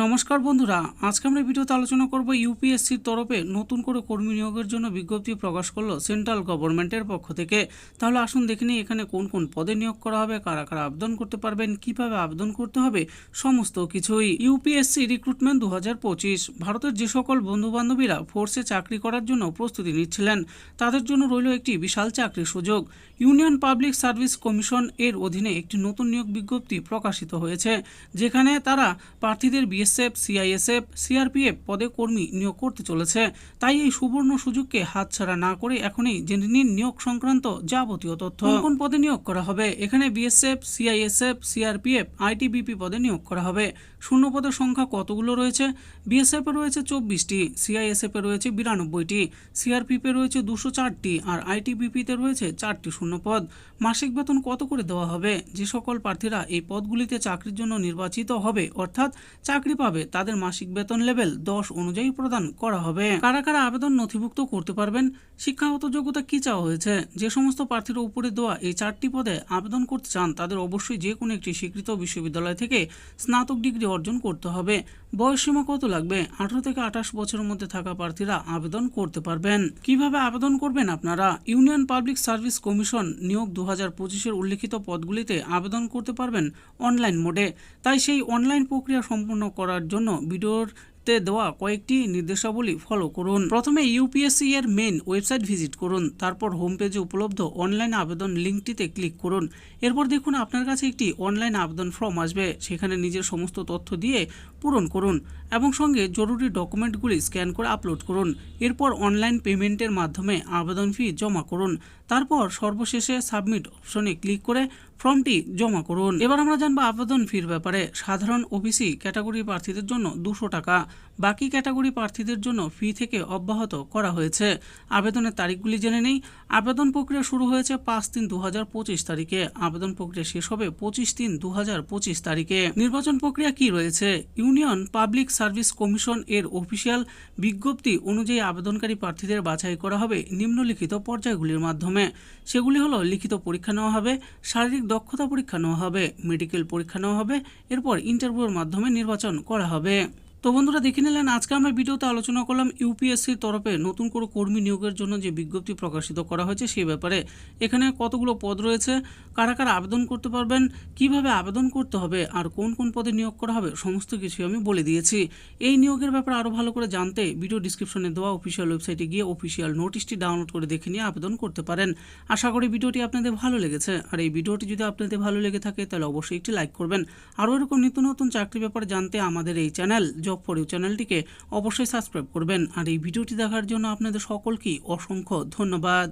নমস্কার বন্ধুরা, আজকে আমরা ভিডিওতে আলোচনা করব ইউপিএসসির তরফে নতুন করে কর্মী নিয়োগের জন্য বিজ্ঞপ্তি প্রকাশ করলো সেন্ট্রাল গভর্নমেন্টের পক্ষ থেকে। তাহলে আসুন দেখে নিই এখানে কোন কোন পদে নিয়োগ করা হবে, কারা কারা আবেদন করতে পারবেন, কিভাবে আবেদন করতে হবে, সমস্ত কিছুই। ইউপিএসসি রিক্রুটমেন্ট 2025 ভারতের যে সকল বন্ধুবান্ধবীরা ফোর্সে চাকরি করার জন্য প্রস্তুতি নিচ্ছিলেন তাদের জন্য রইল একটি বিশাল চাকরির সুযোগ। ইউনিয়ন পাবলিক সার্ভিস কমিশন এর অধীনে একটি নতুন নিয়োগ বিজ্ঞপ্তি প্রকাশিত হয়েছে, যেখানে তারা প্রার্থীদের বিএসএফ, সিআইএসএফ, সিআরপিএফ পদে কর্মী নিয়োগ করতে চলেছে। তাই এই সুবর্ণ সুযোগকে হাতছাড়া না করে এখনই জেনে নিন নিয়োগ সংক্রান্ত যাবতীয় তথ্য। কোন পদে নিয়োগ করা হবে? এখানে বিএসএফ, সিআইএসএফ, সিআরপিএফ, আইটিবিপি পদে নিয়োগ করা হবে। শূন্য পদের সংখ্যা কতগুলো রয়েছে? বিএসএফ এ রয়েছে 24টি, সিআইএসএফ এ রয়েছে 92টি, সিআরপিএফ এ রয়েছে 204টি আর আইটিবিপিতে রয়েছে 4টি শূন্য পদ। মাসিক বেতন কত করে দেওয়া হবে? যে সকল প্রার্থীরা এই পদগুলিতে চাকরির জন্য নির্বাচিত হবে অর্থাৎ চাকরি পাবে তাদের মাসিক বেতন লেভেল 10 অনুযায়ী প্রদান করা হবে। কারা কারা আবেদন নথিভুক্ত করতে পারবেন? শিক্ষাগত যোগ্যতা কি চাওয়া হয়েছে? যে সমস্ত প্রার্থীরা উপরে দেওয়া এই 4টি পদে আবেদন করতে চান তাদের অবশ্যই যে কোনো একটি স্বীকৃত বিশ্ববিদ্যালয় থেকে স্নাতক ডিগ্রি অর্জন করতে হবে। বয়সসীমা কত লাগবে? 18 থেকে 28 বছরের মধ্যে থাকা প্রার্থীরা আবেদন করতে পারবেন। কিভাবে আবেদন করবেন আপনারা? ইউনিয়ন পাবলিক সার্ভিস কমিশন নিয়োগ 2025-এর উল্লেখিত পদগুলিতে আবেদন করতে পারবেন অনলাইন মোডে। তাই সেই অনলাইন প্রক্রিয়া সম্পন্ন করার জন্য ভিডিওতে দেওয়া কয়েকটি নির্দেশাবলী ফলো করুন। প্রথমে ইউপিএসসি এর মেইন ওয়েবসাইট ভিজিট করুন, তারপর হোম পেজে উপলব্ধ অনলাইন আবেদন লিঙ্কটিতে ক্লিক করুন। এরপর দেখুন আপনার কাছে একটি অনলাইন আবেদন ফর্ম আসবে, সেখানে নিজের সমস্ত তথ্য দিয়ে পূরণ করুন এবং সঙ্গে জরুরি ডকুমেন্টগুলি স্ক্যান করে আপলোড করুন। এরপর অনলাইন পেমেন্টের মাধ্যমে আবেদন ফি জমা করুন। তারপর সর্বশেষে সাবমিট অপশনে ক্লিক করে ফর্মটি জমা করুন। এবার আমরা জানবো আবেদন ফির ব্যাপারে। সাধারণ ওবিসি ক্যাটাগরি প্রার্থীদের জন্য 200 টাকা, বাকি ক্যাটাগরি প্রার্থীদের জন্য ফি থেকে অব্যাহত করা হয়েছে। আবেদনের তারিখগুলি জেনে নেই। আবেদন প্রক্রিয়া শুরু হয়েছে 5/3/2025 তারিখে, আবেদন প্রক্রিয়া শেষ হবে 25/3/2025 তারিখে। নির্বাচন প্রক্রিয়া কি রয়েছে? ইউনিয়ন পাবলিক সার্ভিস কমিশন এর অফিসিয়াল বিজ্ঞপ্তি অনুযায়ী আবেদনকারী প্রার্থীদের বাছাই করা হবে নিম্নলিখিত পর্যায়গুলির মাধ্যমে। সেগুলি হলো লিখিত পরীক্ষা নেওয়া হবে, শারীরিক দক্ষতা পরীক্ষা নেওয়া হবে, মেডিকেল পরীক্ষা নেওয়া হবে, এরপর ইন্টারভিউর মাধ্যমে নির্বাচন করা হবে। তো বন্ধুরা দেখে নিলেন আজকে আমরা ভিডিওতে আলোচনা করলাম ইউপিএসসির তরফে নতুন করে কর্মী নিয়োগের জন্য যে বিজ্ঞপ্তি প্রকাশিত করা হয়েছে সেই ব্যাপারে। এখানে কতগুলো পদ রয়েছে, কারা কারা আবেদন করতে পারবেন, কিভাবে আবেদন করতে হবে আর কোন কোন পদে নিয়োগ করা হবে সমস্ত কিছু আমি বলে দিয়েছি। এই নিয়োগের ব্যাপারে আরও ভালো করে জানতে ভিডিও ডিসক্রিপশনে দেওয়া অফিসিয়াল ওয়েবসাইটে গিয়ে অফিসিয়াল নোটিশটি ডাউনলোড করে দেখে নিয়ে আবেদন করতে পারেন। আশা করি ভিডিওটি আপনাদের ভালো লেগেছে। আর এই ভিডিওটি যদি আপনাদের ভালো লেগে থাকে তাহলে অবশ্যই একটি লাইক করবেন। আরও এরকম নিত্য নতুন চাকরির ব্যাপারে জানতে আমাদের এই চ্যানেল জব ফর ইউ চ্যানেলটিকে অবশ্যই সাবস্ক্রাইব করবেন। আর এই ভিডিওটি দেখার জন্য আপনাদের সকলকেই অসংখ্য ধন্যবাদ।